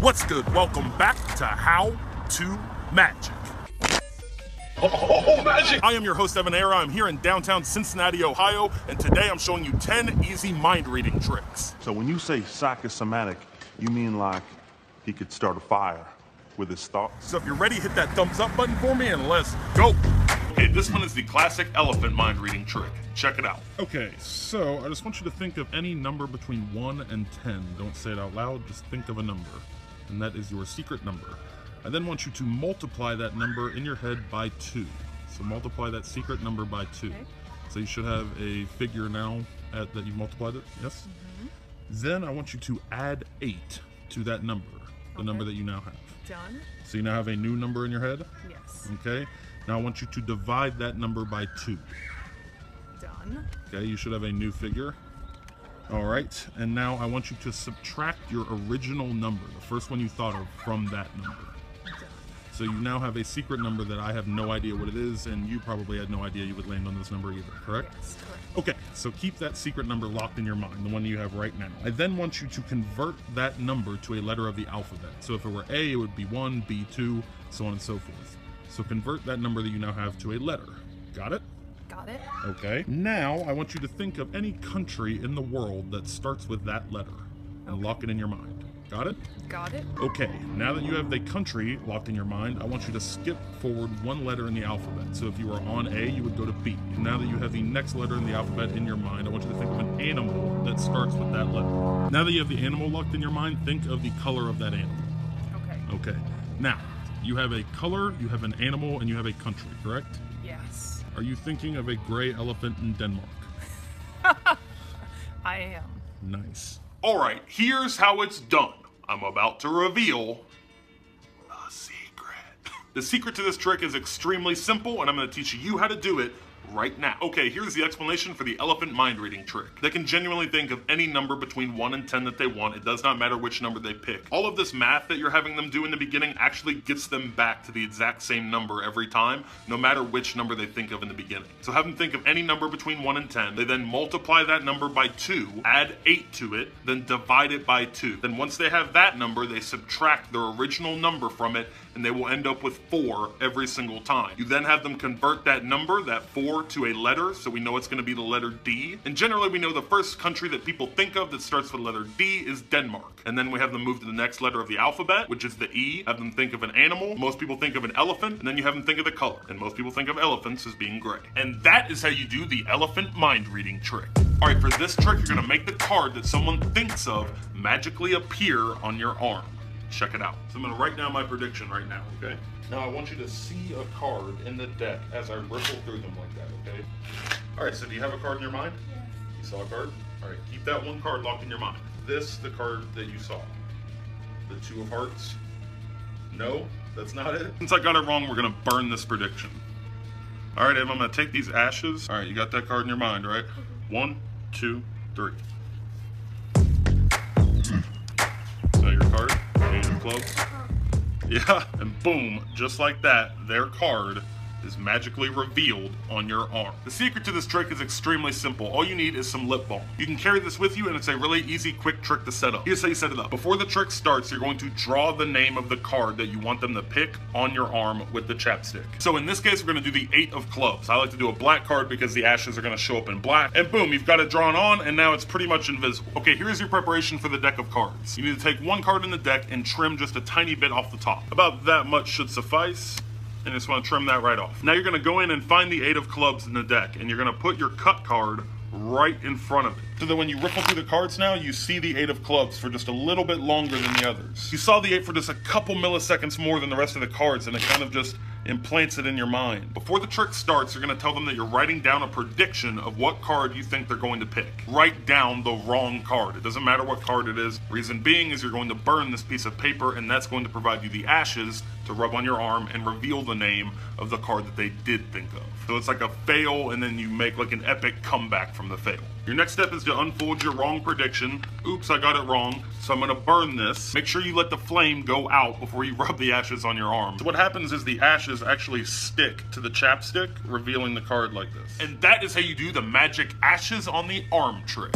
What's good? Welcome back to How to Magic. Oh, magic! I am your host, EvanEraTV. I'm here in downtown Cincinnati, Ohio, and today I'm showing you 10 easy mind-reading tricks. So when you say psychosomatic, you mean like he could start a fire with his thoughts? So if you're ready, hit that thumbs up button for me and let's go. Okay, this one is the classic elephant mind-reading trick. Check it out. Okay, so I just want you to think of any number between 1 and 10. Don't say it out loud, just think of a number. And that is your secret number. I then want you to multiply that number in your head by 2. So multiply that secret number by 2. Okay. So you should have a figure now that you've multiplied it, yes? Mm-hmm. Then I want you to add 8 to that number, the number that you now have. Done. So you now have a new number in your head? Yes. Okay. Now I want you to divide that number by 2. Done. Okay, you should have a new figure. All right, and now I want you to subtract your original number, the first one you thought of, from that number. So you now have a secret number that I have no idea what it is, and you probably had no idea you would land on this number either, correct? Yes, correct. Okay, so keep that secret number locked in your mind, the one you have right now. I then want you to convert that number to a letter of the alphabet. So if it were A, it would be 1, B 2, so on and so forth. So convert that number that you now have to a letter. Got it? Got it. Okay. Now I want you to think of any country in the world that starts with that letter and lock it in your mind. Got it? Got it. Okay, now that you have the country locked in your mind, I want you to skip forward one letter in the alphabet. So if you were on A, you would go to B. Now that you have the next letter in the alphabet in your mind, I want you to think of an animal that starts with that letter. Now that you have the animal locked in your mind, think of the color of that animal. Okay. Okay. Now, you have a color, you have an animal, and you have a country, correct? Yes. Are you thinking of a gray elephant in Denmark? I am. Nice. All right, here's how it's done. I'm about to reveal a secret. The secret to this trick is extremely simple, and I'm going to teach you how to do it right now. Okay, here's the explanation for the elephant mind reading trick. They can genuinely think of any number between 1 and 10 that they want. It does not matter which number they pick. All of this math that you're having them do in the beginning actually gets them back to the exact same number every time, no matter which number they think of in the beginning. So have them think of any number between 1 and 10. They then multiply that number by 2, add 8 to it, then divide it by 2. Then once they have that number, they subtract their original number from it, and they will end up with 4 every single time. You then have them convert that number, that 4, to a letter, so we know it's going to be the letter D. And generally we know the first country that people think of that starts with the letter D is Denmark. And then we have them move to the next letter of the alphabet, which is the E. Have them think of an animal. Most people think of an elephant. And then you have them think of the color. And most people think of elephants as being gray. And that is how you do the elephant mind reading trick. All right, for this trick, you're going to make the card that someone thinks of magically appear on your arm. Check it out. So I'm going to write down my prediction right now, okay? Now I want you to see a card in the deck as I ripple through them like that, okay? All right, so do you have a card in your mind? Yes. You saw a card? All right, keep that one card locked in your mind. This, the card that you saw. The 2 of hearts. No, that's not it. Since I got it wrong, we're gonna burn this prediction. All right, Evan, I'm gonna take these ashes. All right, you got that card in your mind, right? 1, 2, 3. Is that your card? Eight of clubs? Yeah, and boom, just like that, their card is magically revealed on your arm. The secret to this trick is extremely simple. All you need is some lip balm. You can carry this with you, and it's a really easy, quick trick to set up. Here's how you set it up. Before the trick starts, you're going to draw the name of the card that you want them to pick on your arm with the chapstick. So in this case, we're gonna do the 8 of clubs. I like to do a black card because the ashes are gonna show up in black. And boom, you've got it drawn on, and now it's pretty much invisible. Okay, here's your preparation for the deck of cards. You need to take one card in the deck and trim just a tiny bit off the top. About that much should suffice. And just want to trim that right off. Now you're going to go in and find the 8 of clubs in the deck, and you're going to put your cut card right in front of it. So that when you ripple through the cards now, you see the 8 of clubs for just a little bit longer than the others. You saw the 8 for just a couple milliseconds more than the rest of the cards, and it kind of just implants it in your mind. Before the trick starts, you're going to tell them that you're writing down a prediction of what card you think they're going to pick. Write down the wrong card. It doesn't matter what card it is. Reason being is you're going to burn this piece of paper, and that's going to provide you the ashes to rub on your arm and reveal the name of the card that they did think of. So it's like a fail, and then you make like an epic comeback from the fail. Your next step is to unfold your wrong prediction. Oops, I got it wrong. So I'm gonna burn this. Make sure you let the flame go out before you rub the ashes on your arm. So what happens is the ashes actually stick to the chapstick, revealing the card like this. And that is how you do the magic ashes on the arm trick.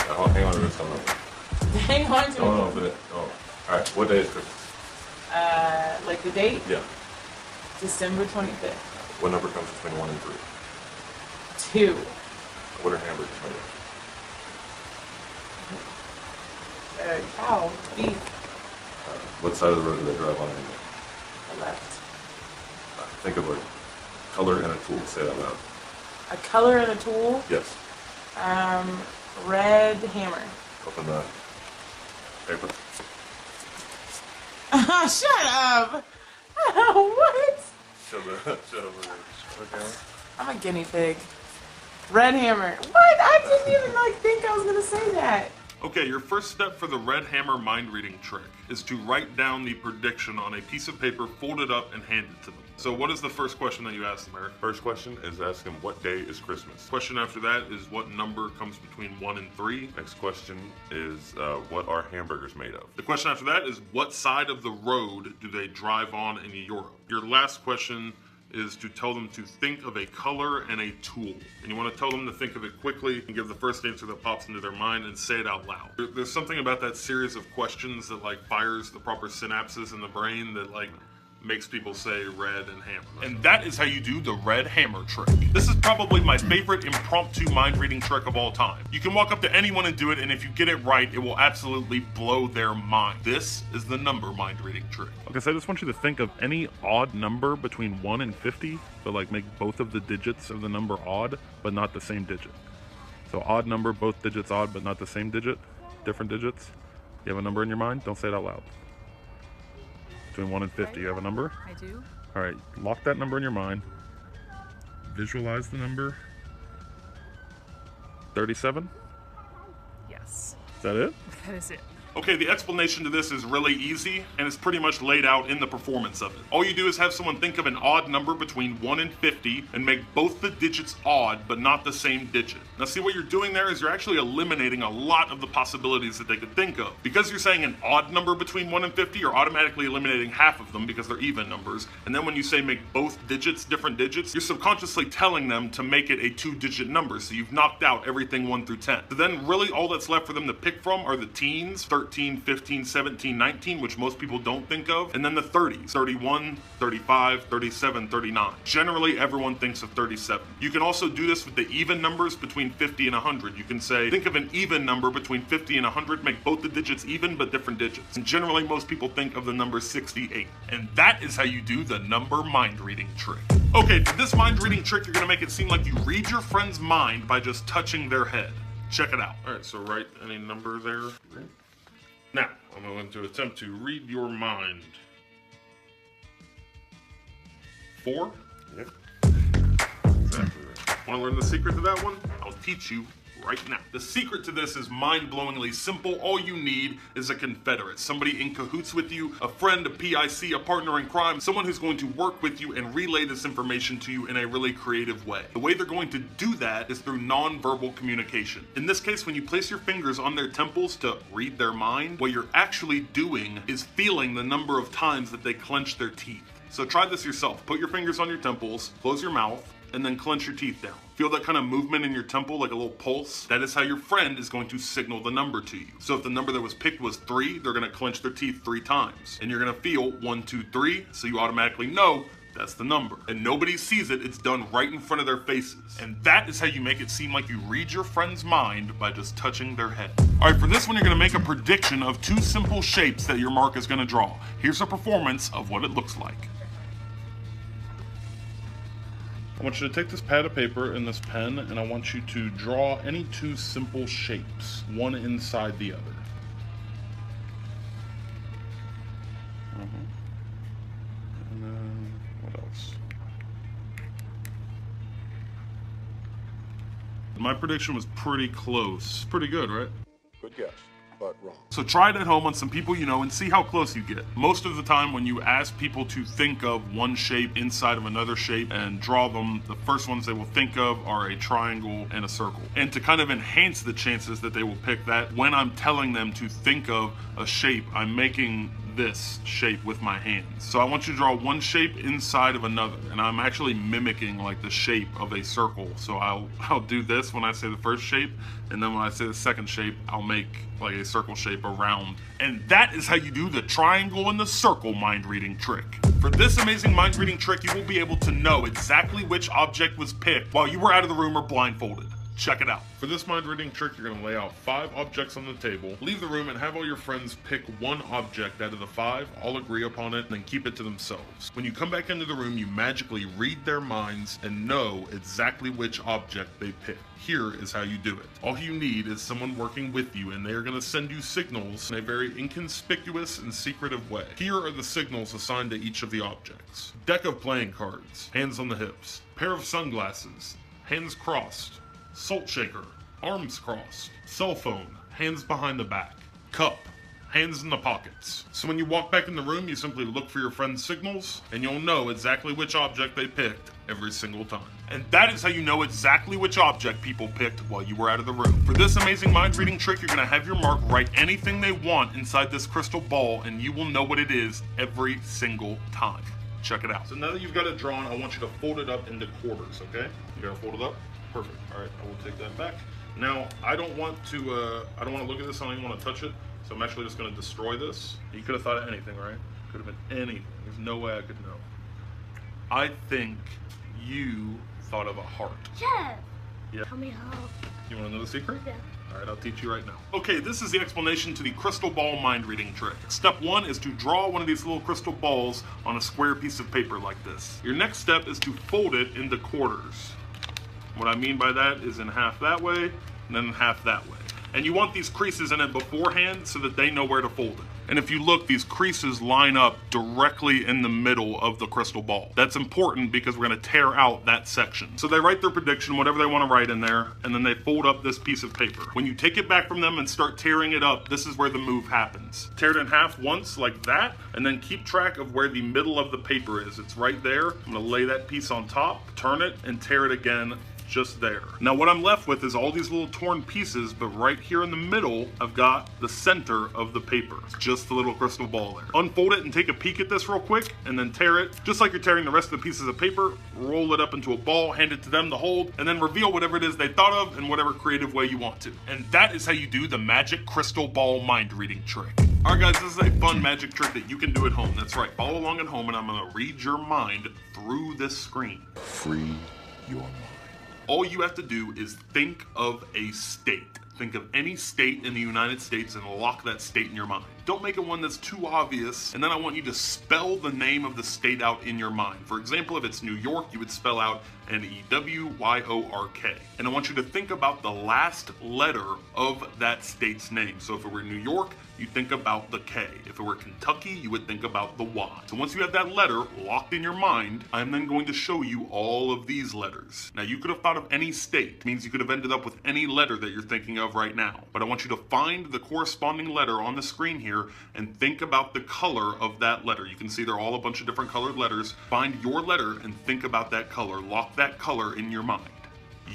Oh, hang on to this. Hang on to it. Oh, no, but oh. All right, what day is Christmas? Like the date? Yeah. December 25th. What number comes between 1 and 3? 2. What are hamburgers made of? Cow. Beef. What side of the road do they drive on anyway? The left. Think of a color and a tool. Say that loud. A color and a tool? Yes. Red hammer. Open the paper. Shut up! What? Show the okay. I'm a guinea pig. Red hammer. What? I didn't even like think I was gonna say that. Okay, your first step for the red hammer mind reading trick is to write down the prediction on a piece of paper, fold it up, and hand it to them. So what is the first question that you ask them, Eric? First question is ask them what day is Christmas. Question after that is what number comes between 1 and 3. Next question is what are hamburgers made of? The question after that is what side of the road do they drive on in Europe? Your last question is to tell them to think of a color and a tool. And you want to tell them to think of it quickly and give the first answer that pops into their mind and say it out loud. There's something about that series of questions that like fires the proper synapses in the brain that like makes people say red and hammer. And that is how you do the red hammer trick. This is probably my favorite impromptu mind reading trick of all time. You can walk up to anyone and do it, and if you get it right, it will absolutely blow their mind. This is the number mind reading trick. Okay, so I just want you to think of any odd number between 1 and 50, but like make both of the digits of the number odd, but not the same digit. So odd number, both digits odd, but not the same digit, different digits. You have a number in your mind? Don't say it out loud. Between 1 and 50, you have a number? I do. All right, lock that number in your mind. Visualize the number. 37? Yes. Is that it? That is it. Okay, the explanation to this is really easy, and it's pretty much laid out in the performance of it. All you do is have someone think of an odd number between 1 and 50 and make both the digits odd, but not the same digit. Now see, what you're doing there is you're actually eliminating a lot of the possibilities that they could think of. Because you're saying an odd number between 1 and 50, you're automatically eliminating half of them because they're even numbers. And then when you say make both digits different digits, you're subconsciously telling them to make it a 2-digit number, so you've knocked out everything 1 through 10. So then really all that's left for them to pick from are the teens, 13, 15, 17, 19, which most people don't think of, and then the 30s, 31, 35, 37, 39. Generally, everyone thinks of 37. You can also do this with the even numbers between 50 and 100. You can say, think of an even number between 50 and 100, make both the digits even, but different digits. And generally, most people think of the number 68. And that is how you do the number mind reading trick. Okay, for this mind reading trick, you're gonna make it seem like you read your friend's mind by just touching their head. Check it out. All right, so write any number there. Now, I'm going to attempt to read your mind. 4? Yep. Exactly right. Want to learn the secret to that one? I'll teach you right now. The secret to this is mind-blowingly simple. All you need is a confederate, somebody in cahoots with you, a friend, a PIC, a partner in crime, someone who's going to work with you and relay this information to you in a really creative way. The way they're going to do that is through non-verbal communication. In this case, when you place your fingers on their temples to read their mind, what you're actually doing is feeling the number of times that they clench their teeth. So try this yourself. Put your fingers on your temples, close your mouth, and then clench your teeth down. Feel that kind of movement in your temple, like a little pulse? That is how your friend is going to signal the number to you. So if the number that was picked was 3, they're gonna clench their teeth 3 times. And you're gonna feel 1, 2, 3, so you automatically know that's the number. And nobody sees it, it's done right in front of their faces. And that is how you make it seem like you read your friend's mind by just touching their head. All right, for this one, you're gonna make a prediction of 2 simple shapes that your mark is gonna draw. Here's a performance of what it looks like. I want you to take this pad of paper and this pen, and I want you to draw any 2 simple shapes, one inside the other. And then, what else? My prediction was pretty close. Pretty good, right? Good guess, but wrong. So try it at home on some people you know and see how close you get. Most of the time when you ask people to think of one shape inside of another shape and draw them, the first ones they will think of are a triangle and a circle. And to kind of enhance the chances that they will pick that, when I'm telling them to think of a shape, I'm making this shape with my hands. So I want you to draw one shape inside of another, and I'm actually mimicking like the shape of a circle. So I'll do this when I say the first shape, and then when I say the second shape, I'll make like a circle shape around. And that is how you do the triangle and the circle mind reading trick. For this amazing mind reading trick, you will be able to know exactly which object was picked while you were out of the room or blindfolded. Check it out. For this mind reading trick, you're gonna lay out 5 objects on the table, leave the room and have all your friends pick one object out of the 5, all agree upon it, and then keep it to themselves. When you come back into the room, you magically read their minds and know exactly which object they picked. Here is how you do it. All you need is someone working with you, and they are gonna send you signals in a very inconspicuous and secretive way. Here are the signals assigned to each of the objects. Deck of playing cards, hands on the hips. Pair of sunglasses, hands crossed. Salt shaker, arms crossed. Cell phone, hands behind the back. Cup, hands in the pockets. So when you walk back in the room, you simply look for your friend's signals, and you'll know exactly which object they picked every single time. And that is how you know exactly which object people picked while you were out of the room. For this amazing mind reading trick, you're gonna have your mark write anything they want inside this crystal ball, and you will know what it is every single time. Check it out. So now that you've got it drawn, I want you to fold it up into quarters, okay? You gotta fold it up? Perfect. All right, I will take that back. Now, I don't want to look at this. I don't even want to touch it. So I'm actually just going to destroy this. You could have thought of anything, right? Could have been anything. There's no way I could know. I think you thought of a heart. Yeah. Tell me how. You want to know the secret? Yeah. All right, I'll teach you right now. Okay, this is the explanation to the crystal ball mind reading trick. Step 1 is to draw one of these little crystal balls on a square piece of paper like this. Your next step is to fold it into quarters. What I mean by that is in half that way, and then half that way. And you want these creases in it beforehand so that they know where to fold it. And if you look, these creases line up directly in the middle of the crystal ball. That's important because we're gonna tear out that section. So they write their prediction, whatever they wanna write in there, and then they fold up this piece of paper. When you take it back from them and start tearing it up, this is where the move happens. Tear it in half once, like that, and then keep track of where the middle of the paper is. It's right there. I'm gonna lay that piece on top, turn it, and tear it again just there. Now what I'm left with is all these little torn pieces, but right here in the middle, I've got the center of the paper. It's just the little crystal ball there. Unfold it and take a peek at this real quick, and then tear it, just like you're tearing the rest of the pieces of paper, roll it up into a ball, hand it to them to hold, and then reveal whatever it is they thought of in whatever creative way you want to. And that is how you do the magic crystal ball mind reading trick. All right guys, this is a fun magic trick that you can do at home. That's right, follow along at home, and I'm gonna read your mind through this screen. Free your mind. All you have to do is think of a state. Think of any state in the United States and lock that state in your mind. Don't make it one that's too obvious, and then I want you to spell the name of the state out in your mind. For example, if it's New York, you would spell out N-E-W-Y-O-R-K. And I want you to think about the last letter of that state's name. So if it were New York, you think about the K. If it were Kentucky, you would think about the Y. So once you have that letter locked in your mind, I'm then going to show you all of these letters. Now you could have thought of any state. It means you could have ended up with any letter that you're thinking of right now. But I want you to find the corresponding letter on the screen here and think about the color of that letter. You can see they're all a bunch of different colored letters. Find your letter and think about that color. Lock that color in your mind.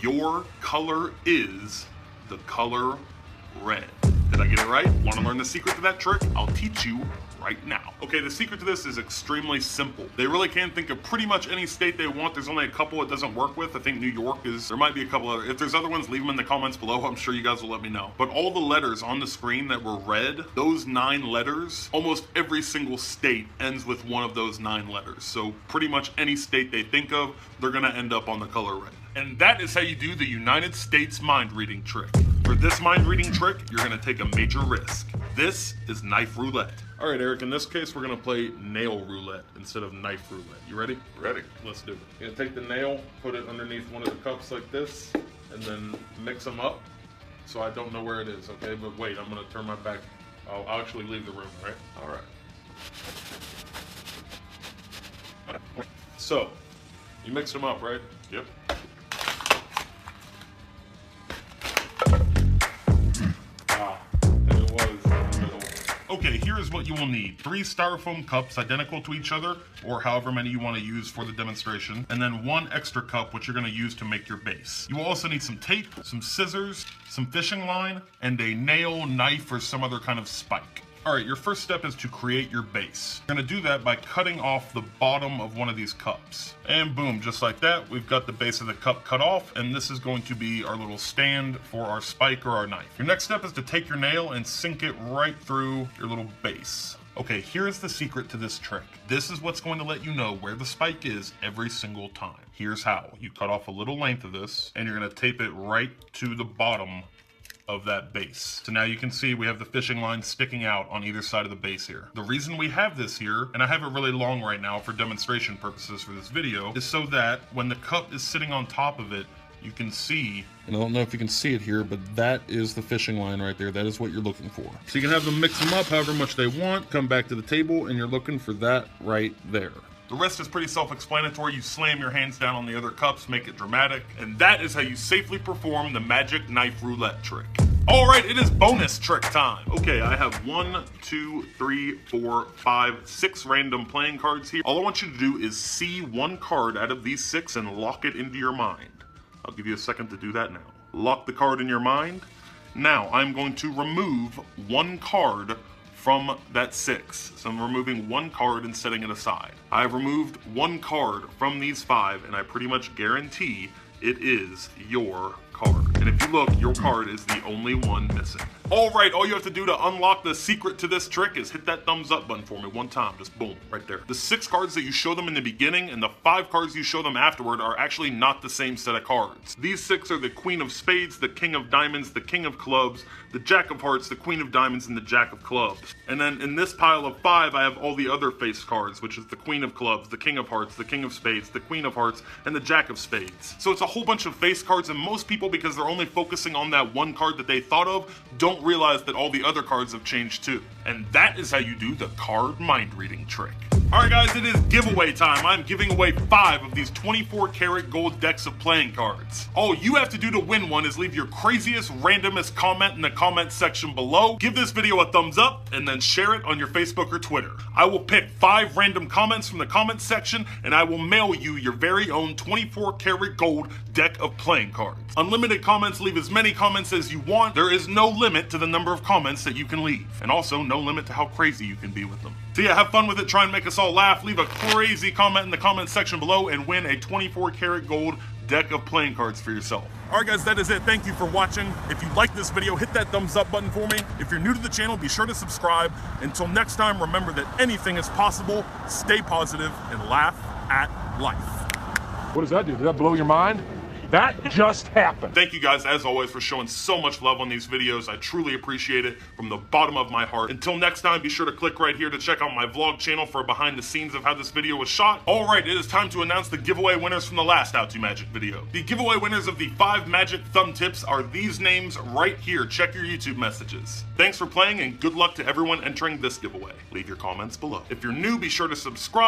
Your color is the color red. Did I get it right? Want to learn the secret to that trick? I'll teach you right now. Okay, the secret to this is extremely simple. They really can think of pretty much any state they want. There's only a couple it doesn't work with. I think New York is, there might be a couple other. If there's other ones, leave them in the comments below. I'm sure you guys will let me know. But all the letters on the screen that were red, those 9 letters, almost every single state ends with one of those 9 letters. So pretty much any state they think of, they're gonna end up on the color red. And that is how you do the United States mind reading trick. For this mind reading trick, you're gonna take a major risk. This is knife roulette. All right, Eric, in this case, we're gonna play nail roulette instead of knife roulette. You ready? Ready. Let's do it. You're gonna take the nail, put it underneath one of the cups like this, and then mix them up. So I don't know where it is, okay? But wait, I'm gonna turn my back. I'll actually leave the room, right? All right. So, you mixed them up, right? Yep. Okay, here's what you will need. 3 styrofoam cups identical to each other, or however many you want to use for the demonstration, and then 1 extra cup, which you're going to use to make your base. You will also need some tape, some scissors, some fishing line, and a nail, knife, or some other kind of spike. All right, your first step is to create your base. You're gonna do that by cutting off the bottom of one of these cups. And boom, just like that, we've got the base of the cup cut off, and this is going to be our little stand for our spike or our knife. Your next step is to take your nail and sink it right through your little base. Okay, here's the secret to this trick. This is what's going to let you know where the spike is every single time. Here's how. You cut off a little length of this, and you're gonna tape it right to the bottom of that base. So now you can see we have the fishing line sticking out on either side of the base here. The reason we have this here, and I have it really long right now for demonstration purposes for this video, is so that when the cup is sitting on top of it, you can see, and I don't know if you can see it here, but that is the fishing line right there. That is what you're looking for. So you can have them mix them up however much they want, come back to the table, and you're looking for that right there. The rest is pretty self-explanatory. You slam your hands down on the other cups, make it dramatic, and that is how you safely perform the magic knife roulette trick. All right, it is bonus trick time. Okay, I have 1, 2, 3, 4, 5, 6 random playing cards here. All I want you to do is see one card out of these 6 and lock it into your mind. I'll give you a second to do that now. Lock the card in your mind. Now, I'm going to remove one card from that 6. So I'm removing one card and setting it aside. I've removed one card from these 5, and I pretty much guarantee it is your card. And if you look, your card is the only one missing. All right, all you have to do to unlock the secret to this trick is hit that thumbs up button for me one time. Just boom, right there. The 6 cards that you show them in the beginning and the 5 cards you show them afterward are actually not the same set of cards. These 6 are the Queen of Spades, the King of Diamonds, the King of Clubs, the Jack of Hearts, the Queen of Diamonds, and the Jack of Clubs. And then in this pile of 5, I have all the other face cards, which is the Queen of Clubs, the King of Hearts, the King of Spades, the Queen of Hearts, and the Jack of Spades. So it's a whole bunch of face cards, and most people, because they're only focusing on that one card that they thought of, don't realize that all the other cards have changed too. And that is how you do the card mind reading trick. Alright guys, it is giveaway time. I'm giving away 5 of these 24 karat gold decks of playing cards. All you have to do to win one is leave your craziest, randomest comment in the comment section below. Give this video a thumbs up and then share it on your Facebook or Twitter. I will pick 5 random comments from the comment section and I will mail you your very own 24 karat gold deck of playing cards. Unlimited comments, leave as many comments as you want. There is no limit to the number of comments that you can leave. And also no limit to how crazy you can be with them. So yeah, have fun with it, try and make us all laugh. Leave a crazy comment in the comment section below and win a 24 karat gold deck of playing cards for yourself. Alright guys, that is it. Thank you for watching. If you like this video, hit that thumbs up button for me. If you're new to the channel, be sure to subscribe. Until next time, remember that anything is possible, stay positive, and laugh at life. What does that do? Did that blow your mind? That just happened. Thank you guys, as always, for showing so much love on these videos. I truly appreciate it from the bottom of my heart. Until next time, be sure to click right here to check out my vlog channel for behind the scenes of how this video was shot. All right, it is time to announce the giveaway winners from the last How To Magic video. The giveaway winners of the 5 magic thumb tips are these names right here. Check your YouTube messages. Thanks for playing and good luck to everyone entering this giveaway. Leave your comments below. If you're new, be sure to subscribe.